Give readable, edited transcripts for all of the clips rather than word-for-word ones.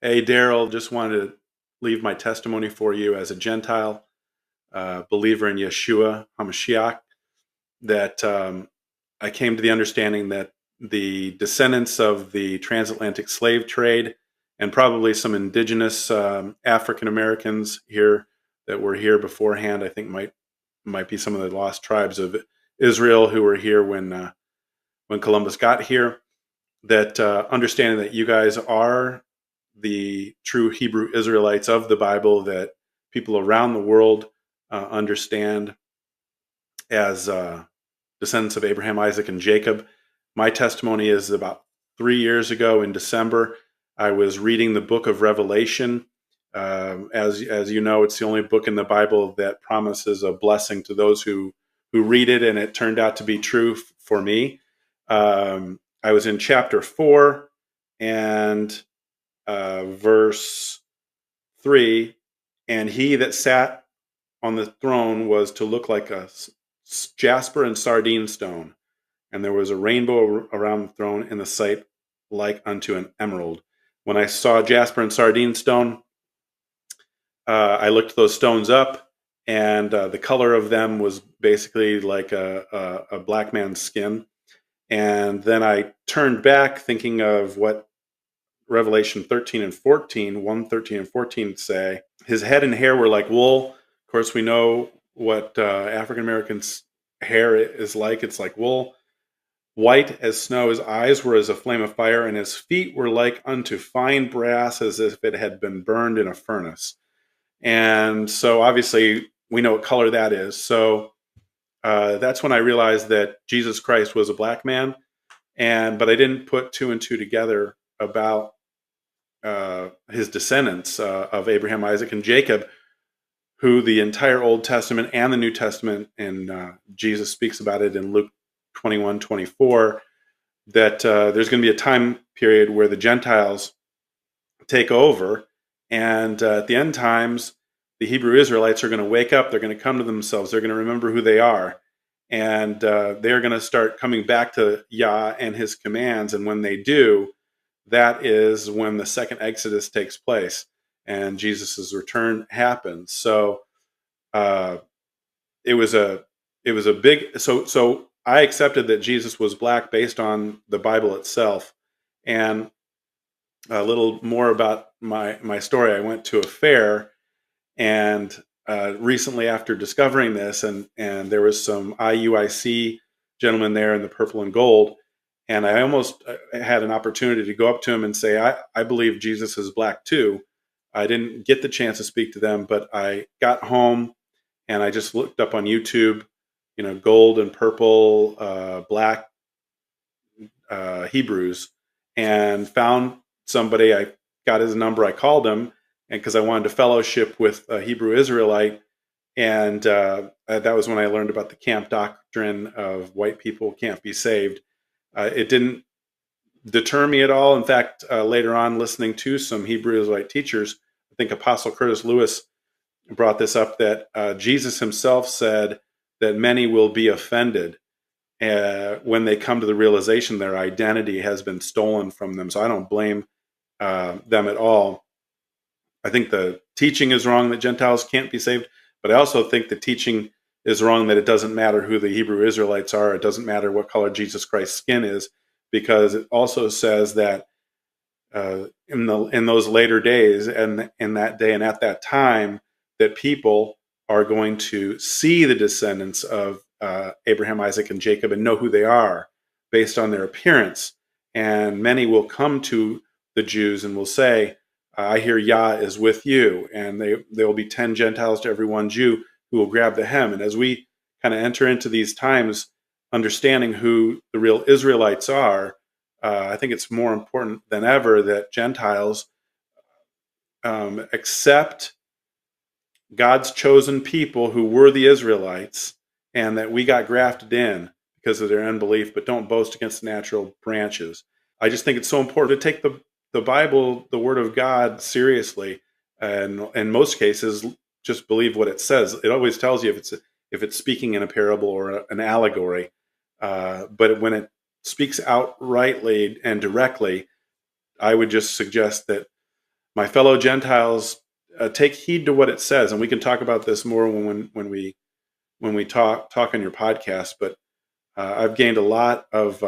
Hey, Daryl, just wanted to leave my testimony for you as a Gentile believer in Yeshua HaMashiach, that I came to the understanding that the descendants of the transatlantic slave trade and probably some indigenous African Americans here that were here beforehand, I think might be some of the lost tribes of Israel who were here when Columbus got here, that understanding that you guys are the true Hebrew Israelites of the Bible, that people around the world understand as descendants of Abraham, Isaac, and Jacob. My testimony is about 3 years ago in December, I was reading the book of Revelation. As you know, it's the only book in the Bible that promises a blessing to those who read it, and it turned out to be true for me. I was in chapter 4 and verse 3, and he that sat on the throne was to look like a jasper and sardine stone, and there was a rainbow around the throne in the sight like unto an emerald. When I saw jasper and sardine stone, I looked those stones up, and the color of them was basically like a black man's skin. And then I turned back thinking of what Revelation 13 and 14, 1, 13 and 14 say. His head and hair were like wool. Of course, we know what African Americans' hair is like. It's like wool. White as snow. His eyes were as a flame of fire, and his feet were like unto fine brass, as if it had been burned in a furnace. And so obviously we know what color that is. So that's when I realized that Jesus Christ was a black man. But I didn't put two and two together about his descendants of Abraham, Isaac, and Jacob, who the entire Old Testament and the New Testament, and Jesus speaks about it in Luke 21:24, that there's going to be a time period where the Gentiles take over, and at the end times, the Hebrew Israelites are going to wake up. They're going to come to themselves. They're going to remember who they are, and they're going to start coming back to Yah and his commands. And when they do, that is when the second Exodus takes place and Jesus' return happens. So it was a big, so I accepted that Jesus was black based on the Bible itself. And a little more about my story. I went to a fair, and recently after discovering this, and there was some IUIC gentlemen there in the purple and gold, and I almost had an opportunity to go up to him and say, I believe Jesus is black too. I didn't get the chance to speak to them, but I got home and I just looked up on YouTube, gold and purple, black Hebrews, and found somebody. I got his number. I called him, and because I wanted to fellowship with a Hebrew Israelite, and that was when I learned about the camp doctrine of white people can't be saved. It didn't deter me at all. In fact, later on, listening to some Hebrew Israelite teachers, I think Apostle Curtis Lewis brought this up, that Jesus himself said that many will be offended when they come to the realization their identity has been stolen from them. So I don't blame them at all. I think the teaching is wrong that Gentiles can't be saved, but I also think the teaching is wrong that it doesn't matter who the Hebrew Israelites are. It doesn't matter what color Jesus Christ's skin is, because it also says that in those later days and in that day and at that time, that people are going to see the descendants of Abraham, Isaac, and Jacob and know who they are based on their appearance. And many will come to the Jews and will say, I hear Yah is with you. And there will be 10 Gentiles to every one Jew who will grab the hem. And as we kind of enter into these times, understanding who the real Israelites are, I think it's more important than ever that Gentiles accept God's chosen people who were the Israelites, and that we got grafted in because of their unbelief, but don't boast against the natural branches. I just think it's so important to take the Bible, the Word of God, seriously, and in most cases, just believe what it says. It always tells you if it's speaking in a parable or an allegory, but when it speaks outrightly and directly, I would just suggest that my fellow Gentiles, take heed to what it says, and we can talk about this more when we talk on your podcast. But I've gained a lot of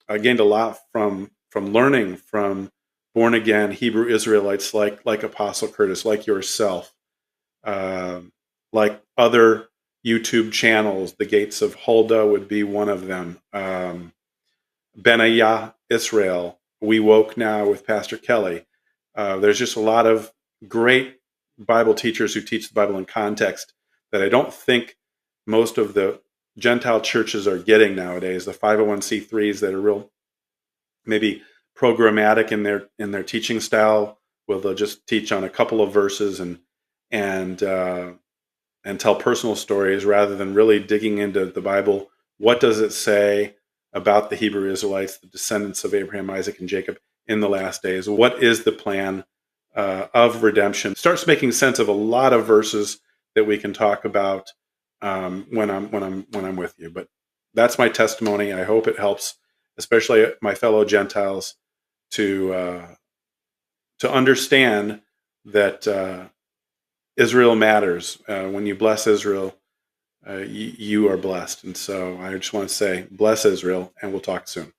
I gained a lot from learning from born again Hebrew Israelites like Apostle Curtis, like yourself, uh, like other YouTube channels. The Gates of Huldah would be one of them. Benayah Israel, We Woke Now with Pastor Kelly. There's just a lot of great Bible teachers who teach the Bible in context that I don't think most of the Gentile churches are getting nowadays. The 501c3s that are real, maybe programmatic in their teaching style, where they'll just teach on a couple of verses and and tell personal stories rather than really digging into the Bible. What does it say about the Hebrew Israelites, the descendants of Abraham, Isaac, and Jacob in the last days? What is the plan of redemption? Starts making sense of a lot of verses that we can talk about when I'm with you. But that's my testimony. I hope it helps, especially my fellow Gentiles, to understand that Israel matters. When you bless Israel, you are blessed. And so I just want to say, bless Israel, and we'll talk soon.